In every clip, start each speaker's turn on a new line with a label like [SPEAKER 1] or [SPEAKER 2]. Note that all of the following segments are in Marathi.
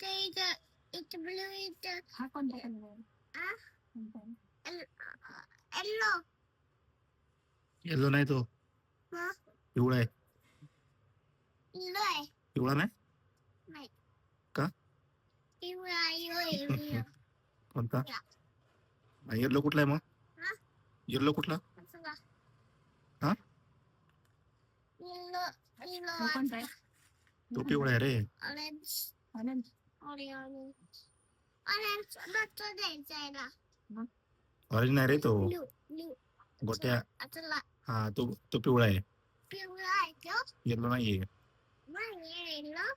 [SPEAKER 1] It's blue.
[SPEAKER 2] हा कोणता कलर आहे?
[SPEAKER 1] Yellow.
[SPEAKER 3] येलो नाही तो,
[SPEAKER 1] Huh?
[SPEAKER 3] पिवळा आहे.
[SPEAKER 1] Yellow.
[SPEAKER 3] पिवळा नाही
[SPEAKER 1] Này.
[SPEAKER 3] का?
[SPEAKER 1] Yellow.
[SPEAKER 3] कोणता? येल्लो कुठला आहे मग?
[SPEAKER 1] हा?
[SPEAKER 3] येल्लो कुठला? हा
[SPEAKER 1] Yellow.
[SPEAKER 2] हा कोणता आहे?
[SPEAKER 3] तो पिवळा आहे रे.
[SPEAKER 1] Orange.
[SPEAKER 2] Orange.
[SPEAKER 1] Orange. Orange. Not द्यायचा आहे ना.
[SPEAKER 3] ऑरेंज नाही रे तो,
[SPEAKER 1] Blue.
[SPEAKER 3] गोट्या.
[SPEAKER 1] आता
[SPEAKER 3] हा तो पिवळा आहे,
[SPEAKER 1] पिवळा आहे तो.
[SPEAKER 3] येल्लो नाहीये.
[SPEAKER 1] नाही yellow.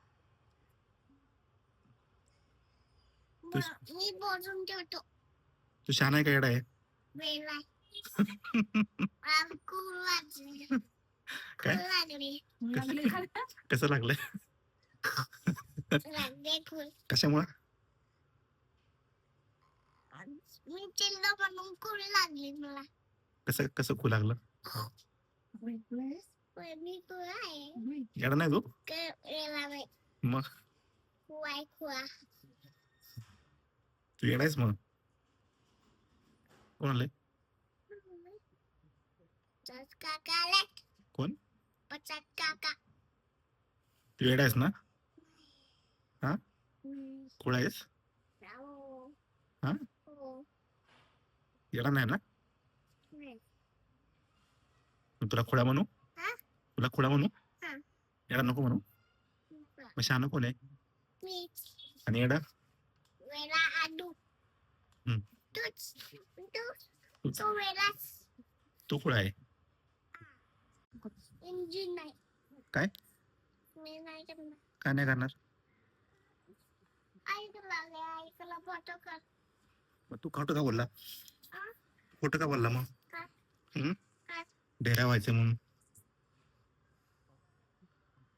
[SPEAKER 1] मी बोलून ठेवतो.
[SPEAKER 3] तू छान आहे का येडा आहे?
[SPEAKER 1] वेळा. खूप वाजली.
[SPEAKER 3] काय?
[SPEAKER 1] लागली.
[SPEAKER 2] लागले का?
[SPEAKER 3] कसं लागलंय?
[SPEAKER 1] लागले खूप.
[SPEAKER 3] कशामुळे?
[SPEAKER 1] मी चिल्लो म्हणून खूप लागली मला.
[SPEAKER 3] कसं खू लागलं?
[SPEAKER 1] मी खूप आहे.
[SPEAKER 3] येडा नाही तू?
[SPEAKER 1] वेळा बाई.
[SPEAKER 3] मग
[SPEAKER 1] खुआ.
[SPEAKER 3] तू येडा आहेस मग? कोण आलंय?
[SPEAKER 1] काका आले.
[SPEAKER 3] कोण?
[SPEAKER 1] पचात काका.
[SPEAKER 3] तू येडा आहेस ना? हा खुळा आहेस? हा येडा नाही ना? तुला खुळा म्हणू? तुला खुळा म्हणू?
[SPEAKER 1] हा.
[SPEAKER 3] येडा नको म्हणू? मग शहाणा कोण आहे?
[SPEAKER 1] मी
[SPEAKER 3] आणि येडा?
[SPEAKER 1] वेळा आडू.
[SPEAKER 3] हम्म.
[SPEAKER 1] तो वेळाच.
[SPEAKER 3] तू खुळा आहे.
[SPEAKER 1] इंजिन नाही.
[SPEAKER 3] काय?
[SPEAKER 1] मी नाही करणार.
[SPEAKER 3] काय नाही करणार?
[SPEAKER 1] ऐकला फोटो कर.
[SPEAKER 3] मग तू खोटं का बोलला?
[SPEAKER 1] हा?
[SPEAKER 3] खोटं का बोलला मग?
[SPEAKER 1] काय?
[SPEAKER 3] हम्म?
[SPEAKER 1] काय?
[SPEAKER 3] ढेऱ्या व्हायचे म्हणून.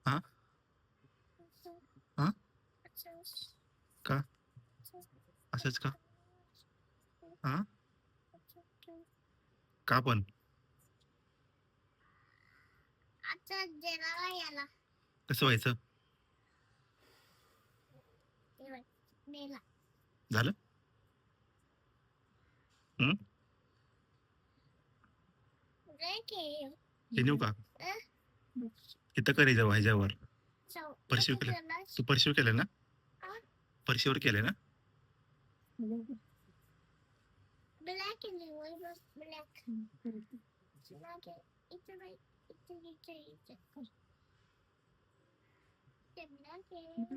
[SPEAKER 3] हा हा का? असंच का? हा का पण?
[SPEAKER 1] आता जेवायला याला.
[SPEAKER 3] कसं व्हायचं?
[SPEAKER 1] मेला.
[SPEAKER 3] झालं? हम्म? हे नेऊ का? इथं करे जाऊ ह्याच्यावर. परशिव केलं. तू परशिव केलं ना? परशिवर केले ना?
[SPEAKER 1] Black black.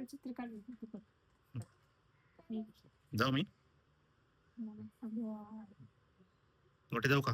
[SPEAKER 2] चित्र काढलं.
[SPEAKER 3] जाऊ मी? मोठे जाऊ का?